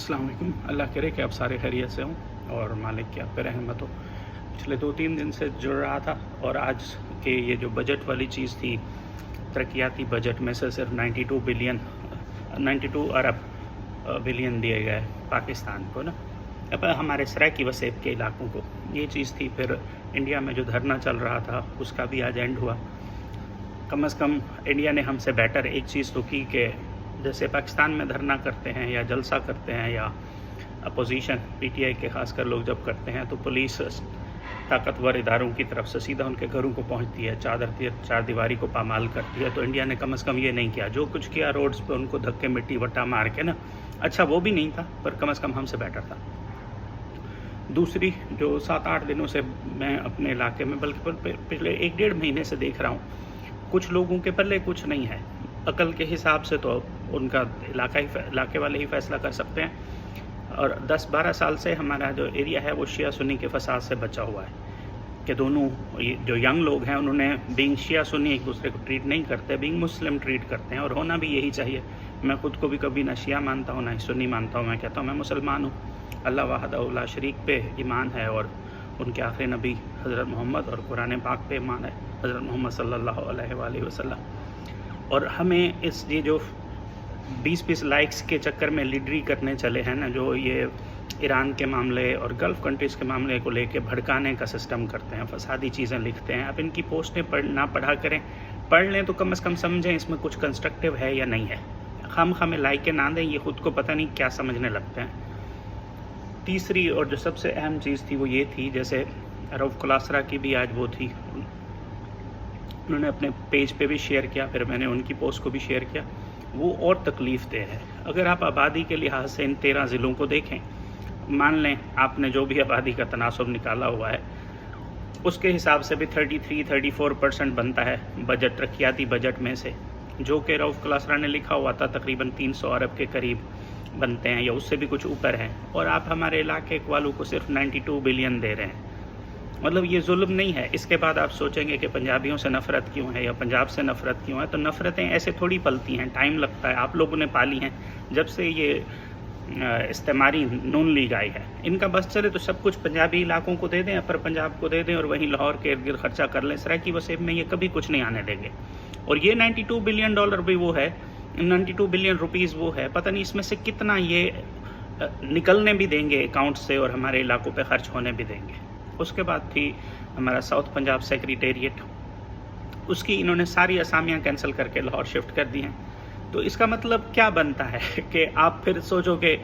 अस्सलाम वालेकुम। अल्लाह करे कि आप सारे खैरियत से हों और मालिक की आप पे रहमत हो। पिछले 2-3 दिन से जुड़ रहा था और आज के ये जो बजट वाली चीज़ थी, तरक्याती बजट में से सिर्फ 92 अरब बिलियन दिए गए पाकिस्तान को ना, अब हमारे सराकी वसेब के इलाकों को। ये चीज़ थी। फिर इंडिया में जो धरना चल रहा था उसका भी आज एंड हुआ। कम से कम इंडिया ने हमसे बेटर एक चीज़ तो की कि जैसे पाकिस्तान में धरना करते हैं या जलसा करते हैं या अपोजिशन पीटीआई के खासकर लोग जब करते हैं तो पुलिस ताकतवर इदारों की तरफ से सीधा उनके घरों को पहुंचती है, चार दीवारी को पामाल करती है। तो इंडिया ने कम से कम ये नहीं किया। जो कुछ किया रोड्स पे उनको धक्के मिट्टी वट्टा मार के ना, अच्छा वो भी नहीं था पर कम से कम हमसे बेटर था। दूसरी जो 7-8 दिनों से मैं अपने इलाके में बल्कि पिछले 1-1.5 महीने से देख रहा हूँ, कुछ लोगों के पल्ले कुछ नहीं है। अकल के हिसाब से तो उनका इलाके वाले ही फैसला कर सकते हैं। और 10-12 साल से हमारा जो एरिया है वो शिया सुन्नी के फसाद से बचा हुआ है कि दोनों जो यंग लोग हैं उन्होंने बीइंग शिया सुन्नी एक दूसरे को ट्रीट नहीं करते, बीइंग मुस्लिम ट्रीट करते हैं। और होना भी यही चाहिए। मैं खुद को भी कभी ना शिया मानता हूँ ना ही सुन्नी मानता हूँ। मैं कहता हूँ मैं मुसलमान हूँ। अल्लाह वहदहू ला शरीक पे ईमान है और उनके आखिरी नबी हज़रत मोहम्मद और कुरान पाक पे ईमान है, हज़रत मोहम्मद सल्लल्लाहु अलैहि वसल्लम। और हमें ये जो 20-20 लाइक्स के चक्कर में लीडरी करने चले हैं ना, जो ये ईरान के मामले और गल्फ़ कंट्रीज़ के मामले को लेके भड़काने का सिस्टम करते हैं, फसादी चीज़ें लिखते हैं। अब इनकी पोस्टें ना पढ़ा करें, पढ़ लें तो कम से कम समझें इसमें कुछ कंस्ट्रक्टिव है या नहीं है। हमें लाइकें ना दें, ये ख़ुद को पता नहीं क्या समझने लगते हैं। तीसरी और जो सबसे अहम चीज़ थी वो ये थी, जैसे रऊफ़ कुलासरा की भी आज वो थी, उन्होंने अपने पेज पे भी शेयर किया, फिर मैंने उनकी पोस्ट को भी शेयर किया। वो और तकलीफ़ दे है। अगर आप आबादी के लिहाज से इन 13 ज़िलों को देखें, मान लें आपने जो भी आबादी का तनासब निकाला हुआ है उसके हिसाब से भी 33-34% बनता है बजट, तरक्याती बजट में से, जो कि रऊफ़ कुलासरा ने लिखा हुआ था तकरीबन 300 अरब के करीब बनते हैं या उससे भी कुछ ऊपर हैं। और आप हमारे इलाके वालों को सिर्फ 92 बिलियन दे रहे हैं। मतलब ये जुल्म नहीं है। इसके बाद आप सोचेंगे कि पंजाबियों से नफ़रत क्यों है या पंजाब से नफ़रत क्यों है, तो नफ़रतें ऐसे थोड़ी पलती हैं, टाइम लगता है। आप लोगों ने पाली हैं जब से ये इस्तेमारी नून लीग आई है। इनका बस चले तो सब कुछ पंजाबी इलाकों को दे दें, अपर पंजाब को दे दें और वहीं लाहौर के इर्द गिर्द खर्चा कर लें। सराकी वसेब में ये कभी कुछ नहीं आने देंगे। और ये 92 बिलियन डॉलर भी वो है, 92 बिलियन रुपीज़ वो है, पता नहीं इसमें से कितना ये निकलने भी देंगे अकाउंट से और हमारे इलाकों पे खर्च होने भी देंगे। उसके बाद थी हमारा साउथ पंजाब सेक्रेटेरिएट, उसकी इन्होंने सारी असामियाँ कैंसिल करके लाहौर शिफ्ट कर दी हैं। तो इसका मतलब क्या बनता है कि आप फिर सोचो कि